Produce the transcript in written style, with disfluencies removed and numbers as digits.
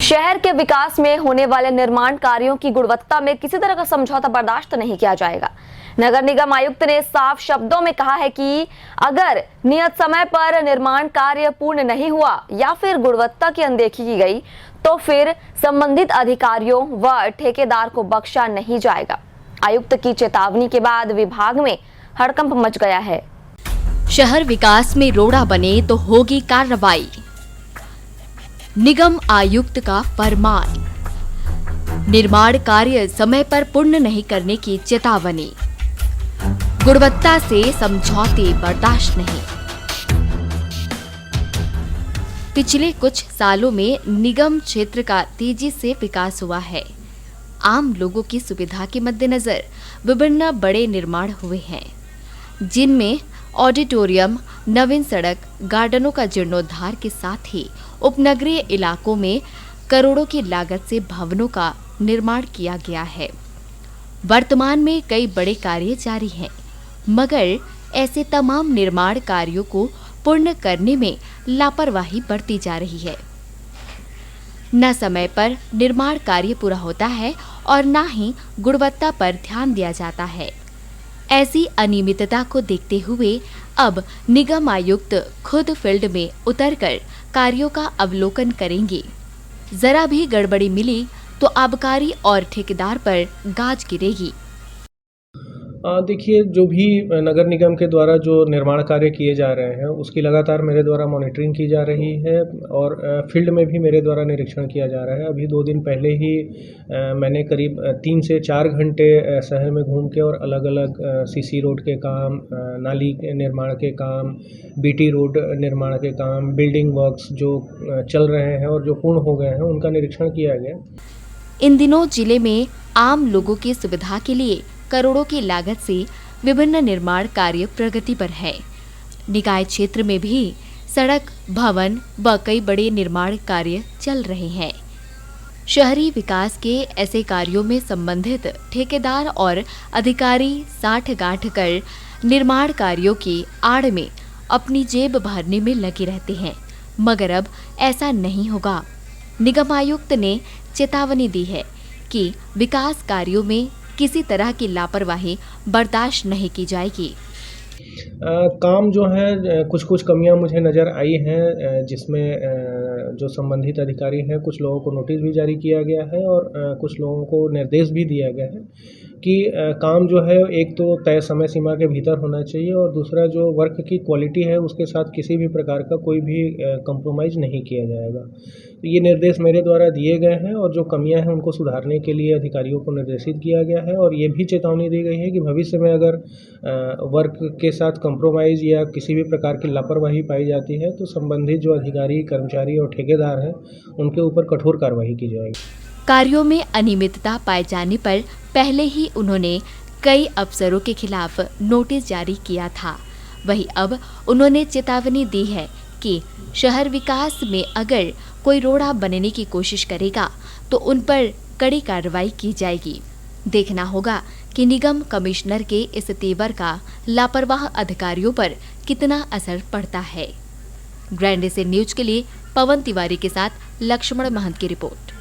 शहर के विकास में होने वाले निर्माण कार्यों की गुणवत्ता में किसी तरह का समझौता बर्दाश्त नहीं किया जाएगा। नगर निगम आयुक्त ने साफ शब्दों में कहा है कि अगर नियत समय पर निर्माण कार्य पूर्ण नहीं हुआ या फिर गुणवत्ता की अनदेखी की गई तो फिर संबंधित अधिकारियों व ठेकेदार को बख्शा नहीं जाएगा। आयुक्त की चेतावनी के बाद विभाग में हड़कंप मच गया है। शहर विकास में रोड़ा बने तो होगी कार्रवाई, निगम आयुक्त का फरमान। निर्माण कार्य समय पर पूर्ण नहीं करने की चेतावनी, गुणवत्ता से समझौते बर्दाश्त नहीं। पिछले कुछ सालों में निगम क्षेत्र का तेजी से विकास हुआ है। आम लोगों की सुविधा के मद्देनजर विभिन्न बड़े निर्माण हुए हैं, जिनमें ऑडिटोरियम, नवीन सड़क, गार्डनों का जीर्णोद्धार के साथ ही उपनगरीय इलाकों में करोड़ों की लागत से भवनों का निर्माण किया गया है। वर्तमान में कई बड़े कार्य जारी हैं, मगर ऐसे तमाम निर्माण कार्यों को पूर्ण करने में लापरवाही बरती जा रही है। न समय पर निर्माण कार्य पूरा होता है और न ही गुणवत्ता पर ध्यान दिया जाता है। ऐसी अनियमितता को देखते हुए अब निगम आयुक्त खुद फील्ड में उतरकर कार्यों का अवलोकन करेंगे। जरा भी गड़बड़ी मिली तो आबकारी और ठेकेदार पर गाज गिरेगी। देखिए, जो भी नगर निगम के द्वारा जो निर्माण कार्य किए जा रहे हैं उसकी लगातार मेरे द्वारा मॉनिटरिंग की जा रही है और फील्ड में भी मेरे द्वारा निरीक्षण किया जा रहा है। अभी 2 दिन पहले ही मैंने करीब 3 से 4 घंटे शहर में घूम के और अलग अलग सीसी रोड के काम, नाली के निर्माण के काम, बीटी रोड निर्माण के काम, बिल्डिंग वर्क्स जो चल रहे हैं और जो पूर्ण हो गए हैं उनका निरीक्षण किया गया। इन दिनों जिले में आम लोगों की सुविधा के लिए करोड़ों की लागत से विभिन्न निर्माण कार्य प्रगति पर है। निकाय क्षेत्र में भी सड़क, भवन व कई बड़े निर्माण कार्य चल रहे हैं। शहरी विकास के ऐसे कार्यों में संबंधित ठेकेदार और अधिकारी साठ-गांठ कर निर्माण कार्यों की आड़ में अपनी जेब भरने में लगे रहते हैं, मगर अब ऐसा नहीं होगा। निगम आयुक्त ने चेतावनी दी है कि विकास कार्यों में किसी तरह की लापरवाही बर्दाश्त नहीं की जाएगी। काम जो है कुछ कमियां मुझे नज़र आई हैं, जिसमें जो संबंधित अधिकारी हैं कुछ लोगों को नोटिस भी जारी किया गया है और कुछ लोगों को निर्देश भी दिया गया है कि काम जो है एक तो तय समय सीमा के भीतर होना चाहिए और दूसरा जो वर्क की क्वालिटी है उसके साथ किसी भी प्रकार का कोई भी कंप्रोमाइज़ नहीं किया जाएगा। तो ये निर्देश मेरे द्वारा दिए गए हैं और जो कमियां हैं उनको सुधारने के लिए अधिकारियों को निर्देशित किया गया है और ये भी चेतावनी दी गई है कि भविष्य में अगर वर्क के साथ कंप्रोमाइज़ या किसी भी प्रकार की लापरवाही पाई जाती है तो संबंधित जो अधिकारी, कर्मचारी और ठेकेदार हैं उनके ऊपर कठोर कार्रवाई की जाएगी। कार्यों में अनियमितता पाए जाने पर पहले ही उन्होंने कई अफसरों के खिलाफ नोटिस जारी किया था। वहीं अब उन्होंने चेतावनी दी है कि शहर विकास में अगर कोई रोड़ा बनने की कोशिश करेगा तो उन पर कड़ी कार्रवाई की जाएगी। देखना होगा कि निगम कमिश्नर के इस तेवर का लापरवाह अधिकारियों पर कितना असर पड़ता है। ग्रैंड एशियन न्यूज के लिए पवन तिवारी के साथ लक्ष्मण महंत की रिपोर्ट।